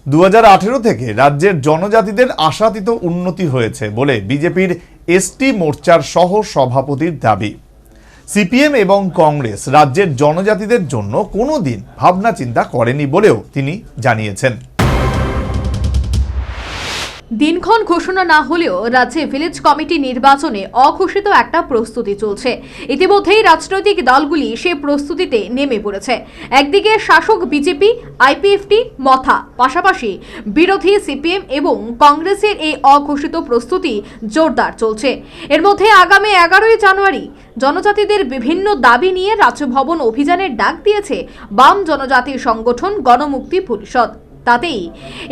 2018 থেকে রাজ্যের জনজাতিদের আশাতীত উন্নতি হয়েছে বলে বিজেপির এসটি মোর্চার সহ সভাপতির দাবি। সিপিএম এবং কংগ্রেস রাজ্যের জনজাতিদের জন্য কোনোদিন ভাবনা চিন্তা করেনি বলেও তিনি জানিয়েছেন। দিনক্ষণ ঘোষণা না হলেও রাজ্যে ভিলেজ কমিটি নির্বাচনে অঘোষিত একটা প্রস্তুতি চলছে। ইতিমধ্যেই রাজনৈতিক দলগুলি সে প্রস্তুতিতে নেমে পড়েছে। একদিকে শাসক বিজেপি, আইপিএফটি, মথা, পাশাপাশি বিরোধী সিপিএম এবং কংগ্রেসের এই অঘোষিত প্রস্তুতি জোরদার চলছে। এর মধ্যে আগামী 11ই জানুয়ারি জনজাতিদের বিভিন্ন দাবি নিয়ে রাজ্যভবন অভিযানের ডাক দিয়েছে বাম জনজাতি সংগঠন গণমুক্তি পরিষদ। তাতেই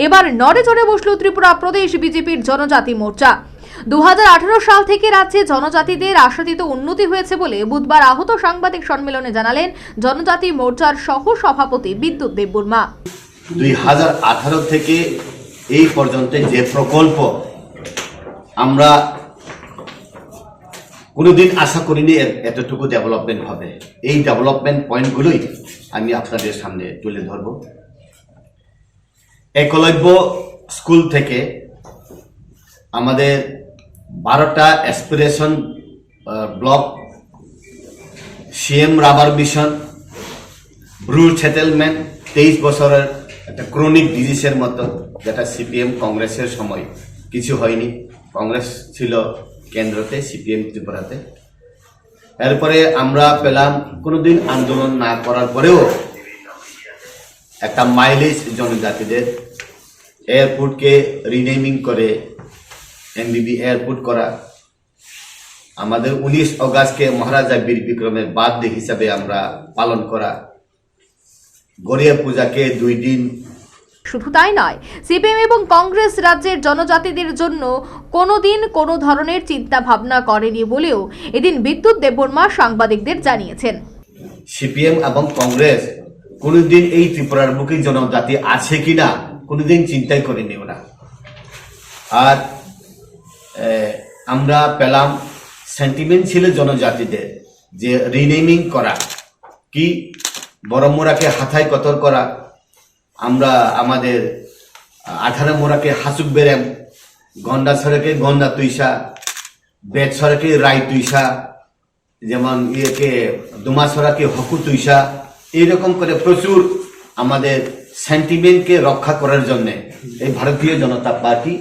এবার নড়ে চড়ে বসল ত্রিপুরা প্রদেশ বিজেপির জনজাতি মোর্চা। 2018 সাল থেকে রাজ্যে জনজাতিদের আশাতীত উন্নতি হয়েছে বলে বুধবার আহত সাংবাদিক সম্মেলনে জানালেন জনজাতি মোর্চার সহ সভাপতি বিদ্যুৎ দেববর্মা। 2018 থেকে এই পর্যন্ত যে প্রকল্প আমরা কোনোদিন আশা করিনি এতটুকু ডেভেলপমেন্ট হবে। এই ডেভেলপমেন্ট পয়েন্টগুলোই আমি আপনাদের সামনে তুলে ধরব। একলব্য স্কুল থেকে আমাদের 12টা aspiration block, CM rubber mission, Bru settlement, 23 বছরের একটা ক্রনিক ডিজিজের মতো, যেটা সিপিএম কংগ্রেসের সময় কিছু হয়নি। কংগ্রেস ছিল কেন্দ্রতে, সিপিএম ত্রিপুরাতে। এরপরে আমরা পেলাম কোনোদিন আন্দোলন না করার পরেও একটা মাইলেজ জনজাতিদের এয়ারপোর্টকে রিনেমিং করে এমবিবি এয়ারপোর্ট করা, আমাদের 19 অগাস্টকে মহারাজা বীর বিক্রমের বার্থডে হিসাবে আমরা পালন করা, গড়িয়া পূজাকে 2 দিন। শুধু তাই নয়, সিপিএম এবং কংগ্রেস রাজ্যের জনজাতিদের জন্য কোনোদিন কোনো ধরনের চিন্তা ভাবনা করেনি বলেও এদিন বিদ্যুৎ দেববর্মা সাংবাদিকদের জানিয়েছেন। সিপিএম এবং কংগ্রেস কোনোদিন এই ত্রিপুরার বুকে জনজাতি আছে কিনা কোনোদিন চিন্তাই করেনি ওরা। আর আমরা পেলাম সেন্টিমেন্ট ছিল জনজাতিদের যে রিনেমিং করা, কি বড়মোড়াকে হাথায় কতর করা, আমরা আমাদের 18 মোড়াকে হাসুক বেরেম, গন্ডা সড়কে গন্ডা তুইসা, বেদ সড়কে রায় তুইসা, যেমন ইয়েকে দুমাসরাকে হকু তুইসা, এইরকম করে প্রচুর আমাদের সেন্টিমেন্টকে রক্ষা করার জন্য এই ভারতীয় জনতা পার্টি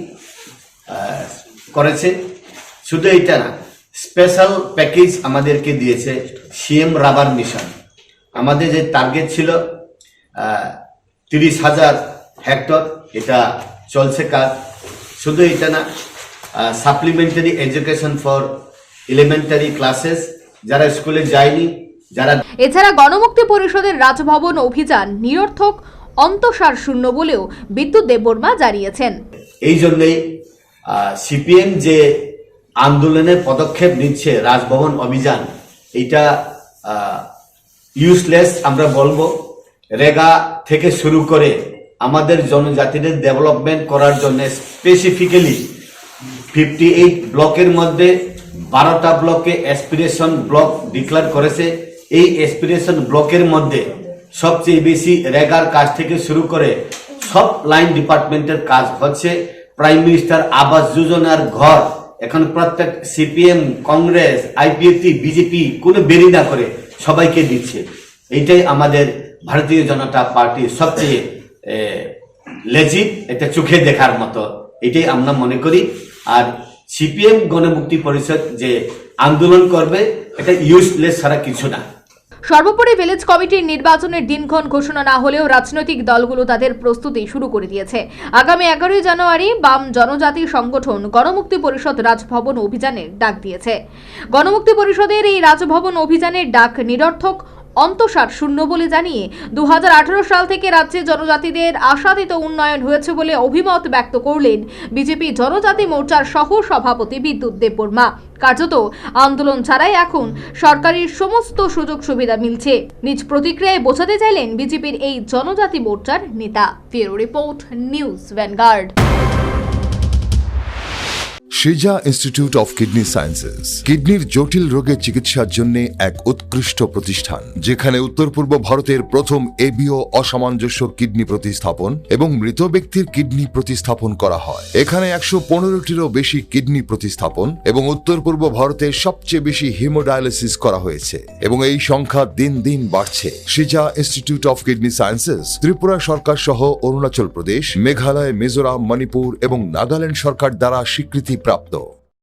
করেছে। শুধু এটা না, স্পেশাল প্যাকেজ আমাদেরকে দিয়েছে সিএম রাবার মিশন। আমাদের যে টার্গেট ছিল 30,000 হেক্টর, এটা চলছে কাজ। শুধু এটা না, supplementary education for elementary classes, যারা স্কুলে যায়নি, যারা। এছাড়া গণমুক্তি পরিষদের রাজভবন অভিযান নিরর্থক, অন্তঃসার শূন্য বলেও বিদ্যুৎ দেববর্মা জানিয়েছেন। এই জন্যই সিপিএম যে আন্দোলনের পদক্ষেপ নিচ্ছে, রাজভবন অভিযান, এটা ইউজলেস আমরা বলবো। রেগা থেকে শুরু করে আমাদের জনজাতিদের ডেভেলপমেন্ট করার জন্য স্পেসিফিক্যালি 58 ব্লকের মধ্যে 12টা ব্লকে অ্যাসপিরেশন ব্লক ডিক্লেয়ার করেছে। এই অ্যাসপিরেশন ব্লকের মধ্যে সবচেয়ে বেশি রেগার কাজ থেকে শুরু করে সব লাইন ডিপার্টমেন্টের কাজ হচ্ছে। প্রাইম মিনিস্টার আবাস যোজনার ঘর এখন প্রত্যেক সিপিএম, কংগ্রেস, আইপিএফটি, বিজেপি কোনো বেরি না করে সবাইকে দিচ্ছে। এইটাই আমাদের ভারতীয় জনতা পার্টির সবচেয়ে লেজিট, এটা চোখে দেখার মতো, এটাই আমরা মনে করি। আর সিপিএম গণমুক্তি পরিষদ যে আন্দোলন করবে, এটা ইউজলেস ছাড়া কিছু না। সর্বোপরি ভিলেজ কমিটির নির্বাচনের দিনক্ষণ ঘোষণা না হলেও রাজনৈতিক দলগুলো তাদের প্রস্তুতি শুরু করে দিয়েছে। আগামী 11ই জানুয়ারি বাম জনজাতি সংগঠন গণমুক্তি পরিষদ রাজভবন অভিযানের ডাক দিয়েছে। গণমুক্তি পরিষদের এই রাজভবন অভিযানের ডাক নিরর্থক, অন্তঃসার শূন্য বলে জানিয়ে 2018 সাল থেকে রাজ্যে জনজাতিদের আশাতীত উন্নয়ন হয়েছে বলে অভিমত ব্যক্ত করলেন বিজেপি জনজাতি মোর্চার সহ সভাপতি বিদ্যুৎ দেববর্মা। কার্যত আন্দোলন ছাড়াই এখন সরকারের সমস্ত সুযোগ সুবিধা মিলছে। নিজ প্রতিক্রিয়ায় বোঝাতে চাইলেন বিজেপির এই জনজাতি মোর্চার নেতা। Bureau report, news vanguard. সিজা ইনস্টিটিউট অফ কিডনি সায়েন্সেস কিডনির জটিল রোগের চিকিৎসার জন্য এক উৎকৃষ্ট প্রতিষ্ঠান, যেখানে উত্তর পূর্ব ভারতের প্রথম এবিও অসামঞ্জস্য কিডনি প্রতিস্থাপন এবং মৃত ব্যক্তির কিডনি প্রতিস্থাপন করা হয়। এখানে 115টিরও বেশি কিডনি প্রতিস্থাপন এবং উত্তর পূর্ব ভারতের সবচেয়ে বেশি হিমোডায়ালিসিস করা হয়েছে এবং এই সংখ্যা দিন দিন বাড়ছে। সিজা institute of kidney sciences Tripura সরকার সহ অরুণাচল প্রদেশ, মেঘালয়, মিজোরাম, মণিপুর এবং নাগাল্যান্ড সরকার দ্বারা স্বীকৃতিপ্রাপ্ত।